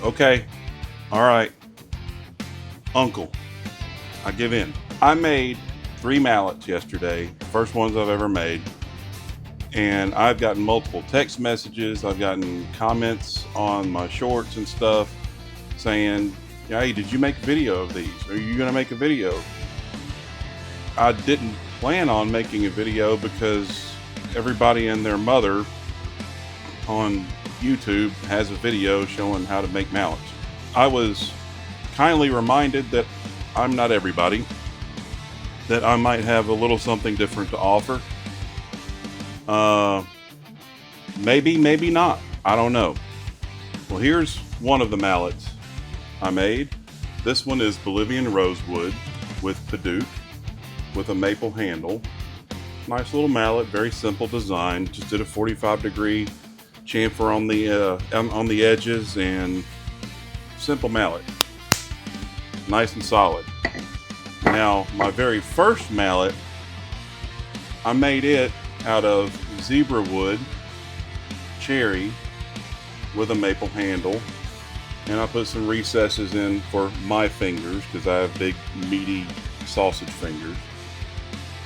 Okay, all right, Uncle, I give in. I made 3 mallets yesterday, first ones I've ever made, and I've gotten multiple text messages. I've gotten comments on my shorts and stuff saying, hey, did you make a video of these? Are you gonna make a video? I didn't plan on making a video because everybody and their mother on YouTube has a video showing how to make mallets. I was kindly reminded that I'm not everybody, that I might have a little something different to offer. Maybe, maybe not. I don't know. Well, here's one of the mallets I made. This one is Bolivian rosewood with Paduke with a maple handle. Nice little mallet, very simple design. Just did a 45-degree chamfer on the edges, and simple mallet. Nice and solid. Now, my very first mallet, I made it out of zebra wood, cherry, with a maple handle, and I put some recesses in for my fingers because I have big, meaty sausage fingers.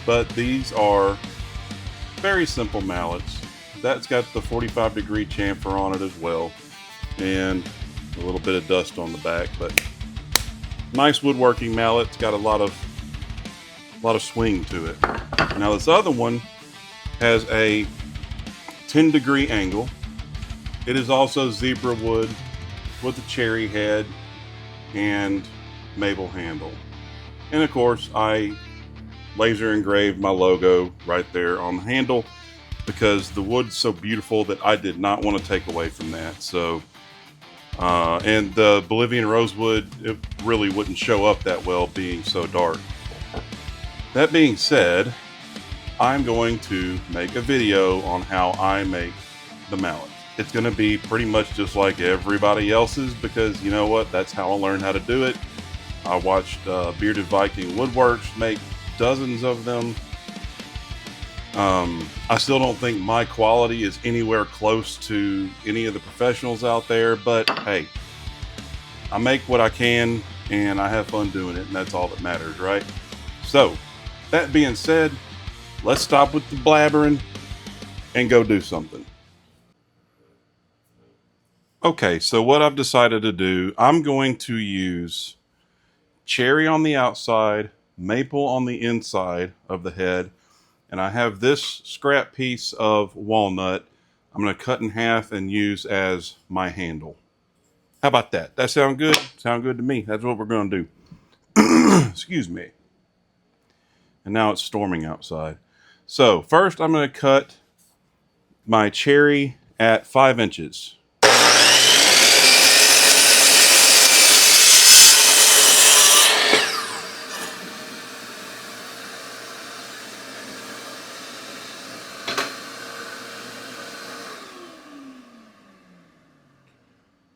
But these are very simple mallets. That's got the 45-degree chamfer on it as well, and a little bit of dust on the back, but nice woodworking mallet. It's got a lot of swing to it. Now this other one has a 10-degree angle. It is also zebra wood with a cherry head and maple handle. And of course, I laser engraved my logo right there on the handle because the wood's so beautiful that I did not want to take away from that. So, and the Bolivian rosewood, it really wouldn't show up that well being so dark. That being said, I'm going to make a video on how I make the mallet. It's going to be pretty much just like everybody else's because you know what? That's how I learned how to do it. I watched Bearded Viking Woodworks make dozens of them. I still don't think my quality is anywhere close to any of the professionals out there, but hey, I make what I can and I have fun doing it, and that's all that matters, right? So, that being said, let's stop with the blabbering and go do something. Okay, so what I've decided to do, I'm going to use cherry on the outside, maple on the inside of the head, and I have this scrap piece of walnut I'm going to cut in half and use as my handle. How about that? That sound good? Sound good to me. That's what we're going to do. Excuse me. And now it's storming outside. So first I'm going to cut my cherry at 5 inches.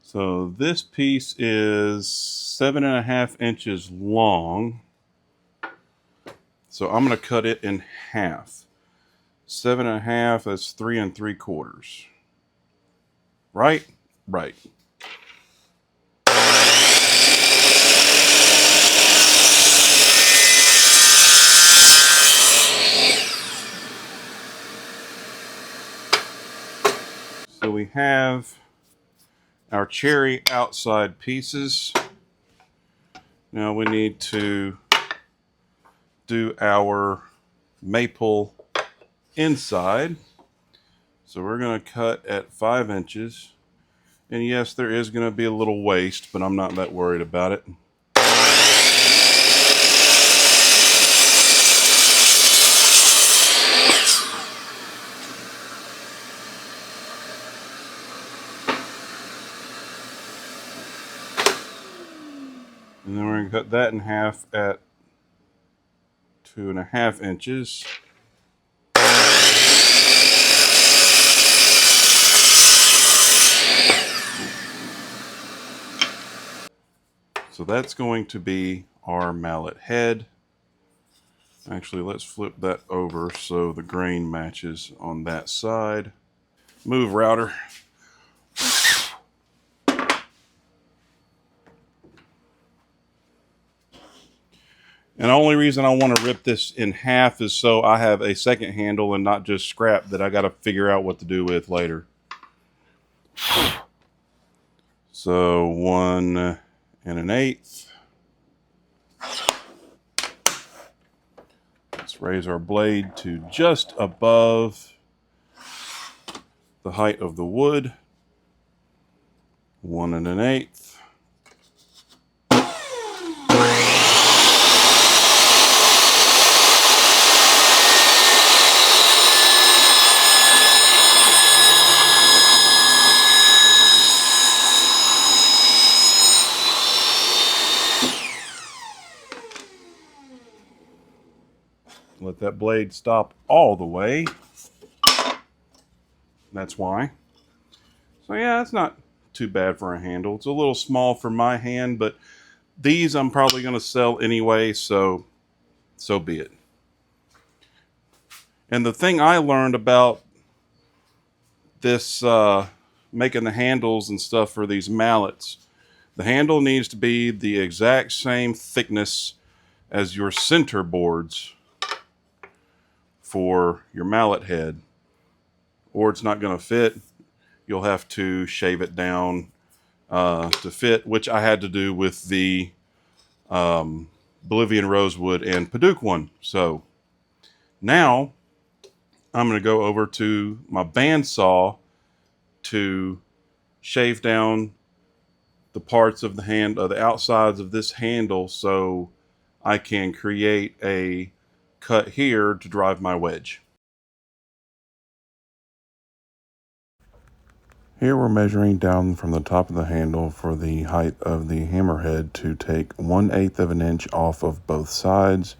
So this piece is 7.5 inches long. So I'm going to cut it in half. 7.5, that's 3 3/4. Right? Right. So we have our cherry outside pieces. Now we need to do our maple inside. So we're going to cut at 5 inches. And yes, there is going to be a little waste, but I'm not that worried about it. And then we're going to cut that in half at 2.5 inches. So that's going to be our mallet head. Actually, let's flip that over so the grain matches on that side. Move, router. And the only reason I want to rip this in half is so I have a second handle and not just scrap that I got to figure out what to do with later. So 1 1/8. Let's raise our blade to just above the height of the wood. 1 1/8. Let that blade stop all the way. That's why. So yeah, it's not too bad for a handle. It's a little small for my hand, but these I'm probably going to sell anyway, so be it. And the thing I learned about this making the handles and stuff for these mallets, the handle needs to be the exact same thickness as your center boards for your mallet head, or it's not going to fit. You'll have to shave it down to fit, which I had to do with the Bolivian rosewood and Paduke one. So now I'm going to go over to my bandsaw to shave down the parts of the the outsides of this handle, so I can create a cut here to drive my wedge. Here we're measuring down from the top of the handle for the height of the hammerhead to take 1/8 of an inch off of both sides.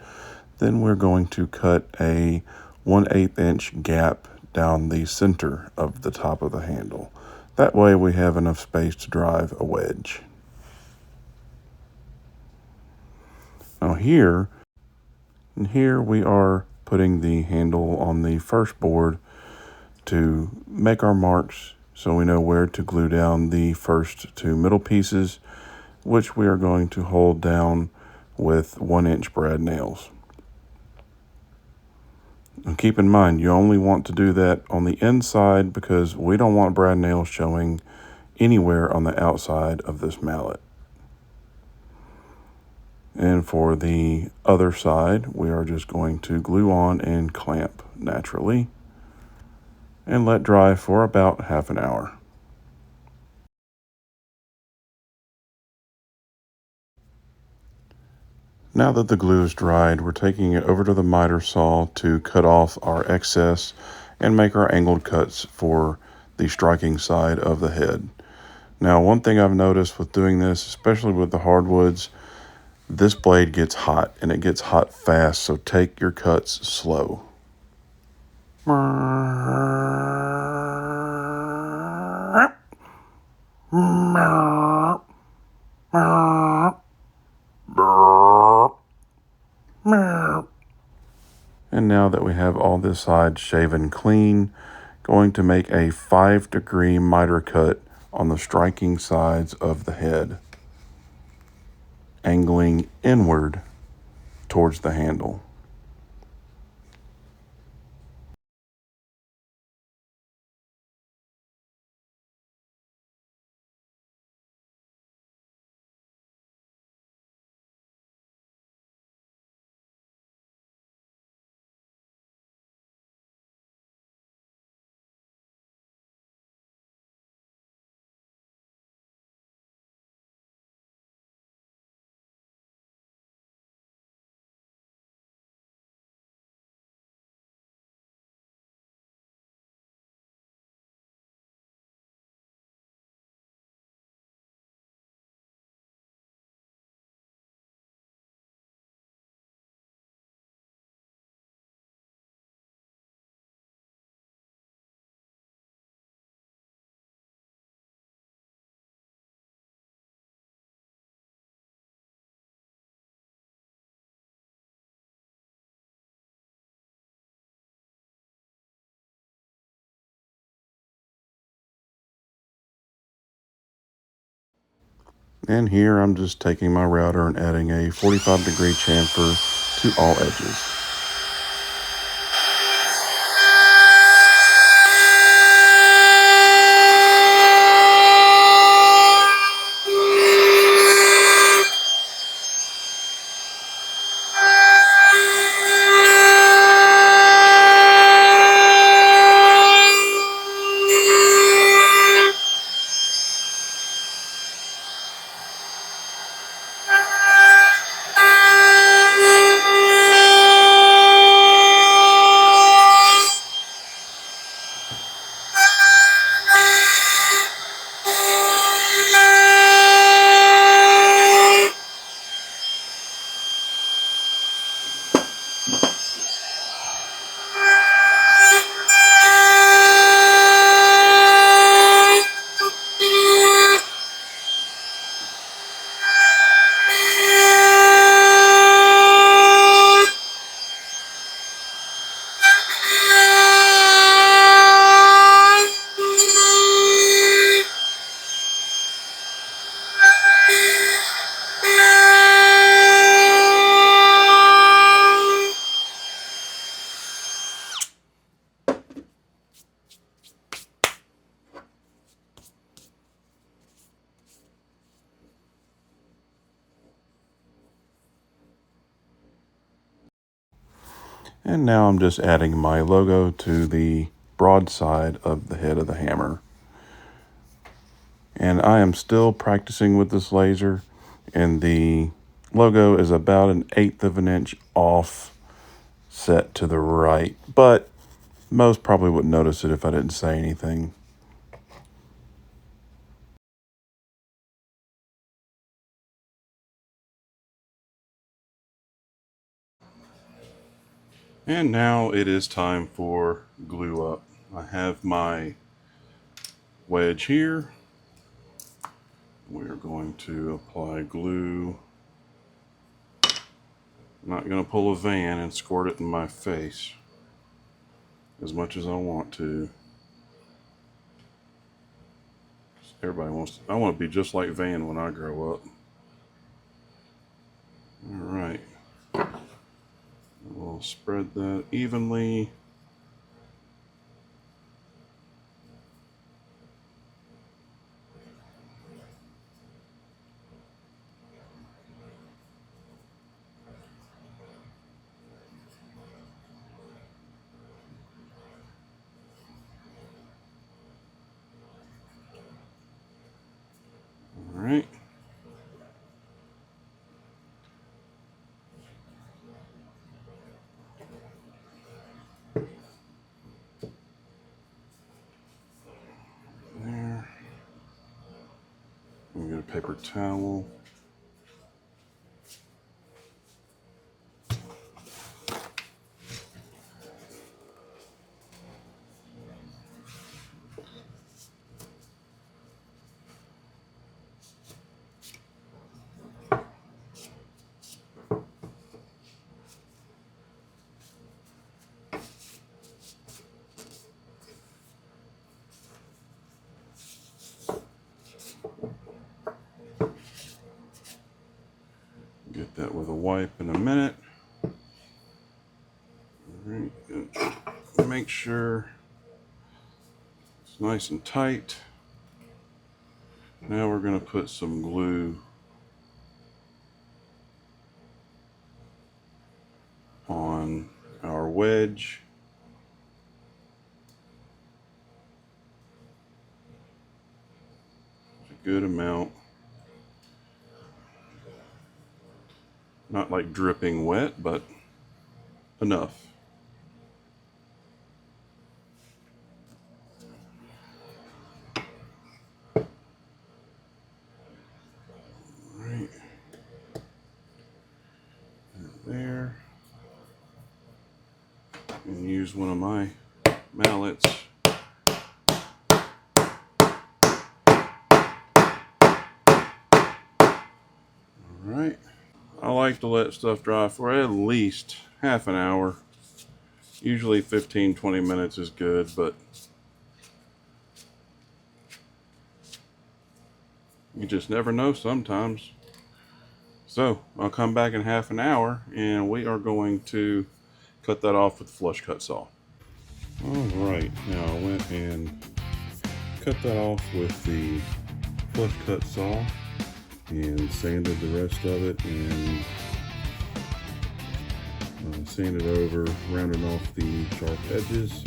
Then we're going to cut a 1/8 inch gap down the center of the top of the handle. That way we have enough space to drive a wedge. Now here we are putting the handle on the first board to make our marks so we know where to glue down the first two middle pieces, which we are going to hold down with 1-inch brad nails. And keep in mind, you only want to do that on the inside because we don't want brad nails showing anywhere on the outside of this mallet. And for the other side, we are just going to glue on and clamp naturally and let dry for about half an hour. Now that the glue is dried, we're taking it over to the miter saw to cut off our excess and make our angled cuts for the striking side of the head. Now, one thing I've noticed with doing this, especially with the hardwoods, this blade gets hot and it gets hot fast, so take your cuts slow. And now that we have all this side shaven clean, going to make a 5-degree miter cut on the striking sides of the head, angling inward towards the handle. And here I'm just taking my router and adding a 45-degree chamfer to all edges. And now I'm just adding my logo to the broad side of the head of the hammer. And I am still practicing with this laser, and the logo is about 1/8 of an inch off set to the right, but most probably wouldn't notice it if I didn't say anything. And now it is time for glue up. I have my wedge here. We're going to apply glue. I'm not going to pull a van and squirt it in my face as much as I want to. Everybody wants to, I want to be just like Van when I grow up. All right. We'll spread that evenly. All right. There. I'm gonna get a paper towel. Get that with a wipe in a minute. All right. Make sure it's nice and tight. Now we're going to put some glue on our wedge. A good amount. Not like dripping wet, but enough. Right there. And use one of my mallets. Alright. I like to let stuff dry for at least half an hour. Usually 15-20 minutes is good, but You just never know sometimes. So I'll come back in half an hour and we are going to cut that off with the flush cut saw. Alright, now I went and cut that off with the flush cut saw and sanded the rest of it and sanded over, rounded off the sharp edges.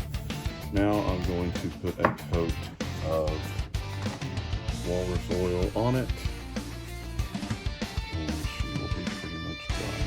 Now I'm going to put a coat of walrus oil on it, and she will be pretty much done.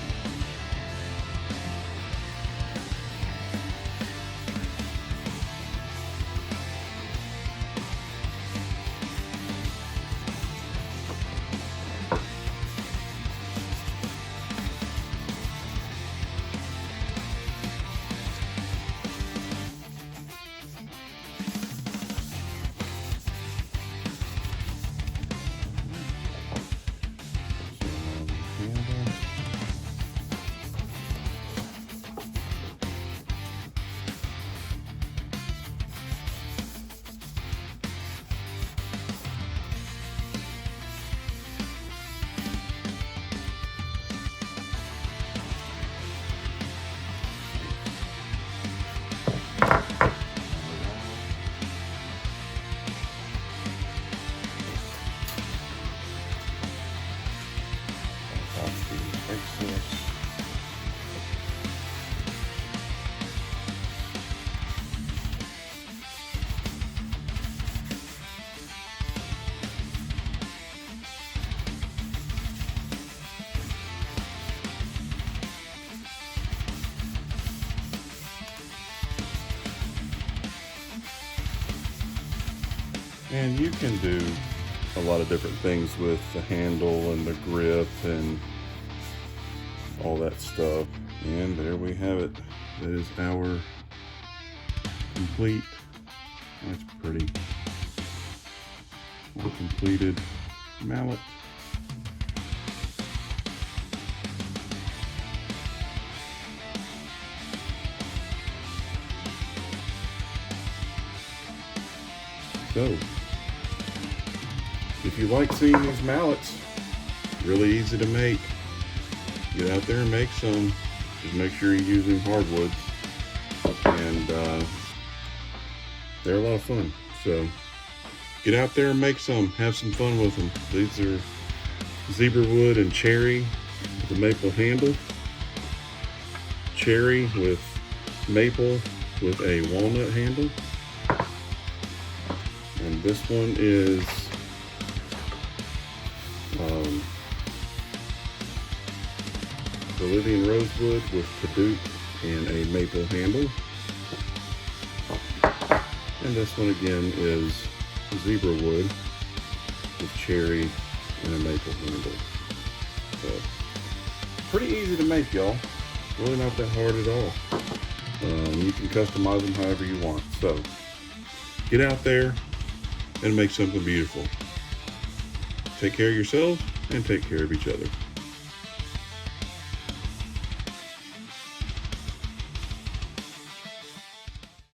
And you can do a lot of different things with the handle and the grip and all that stuff. And there we have it. That is our complete, that's pretty, well completed mallet. So, if you like seeing these mallets, really easy to make. Get out there and make some. Just make sure you're using hardwoods, and they're a lot of fun. So get out there and make some. Have some fun with them. These are zebra wood and cherry with a maple handle. Cherry with maple with a walnut handle. And this one is Bolivian rosewood with Purdue and a maple handle. And this one again is zebra wood with cherry and a maple handle. So pretty easy to make, y'all. Really not that hard at all. You can customize them however you want. So get out there and make something beautiful. Take care of yourselves and take care of each other.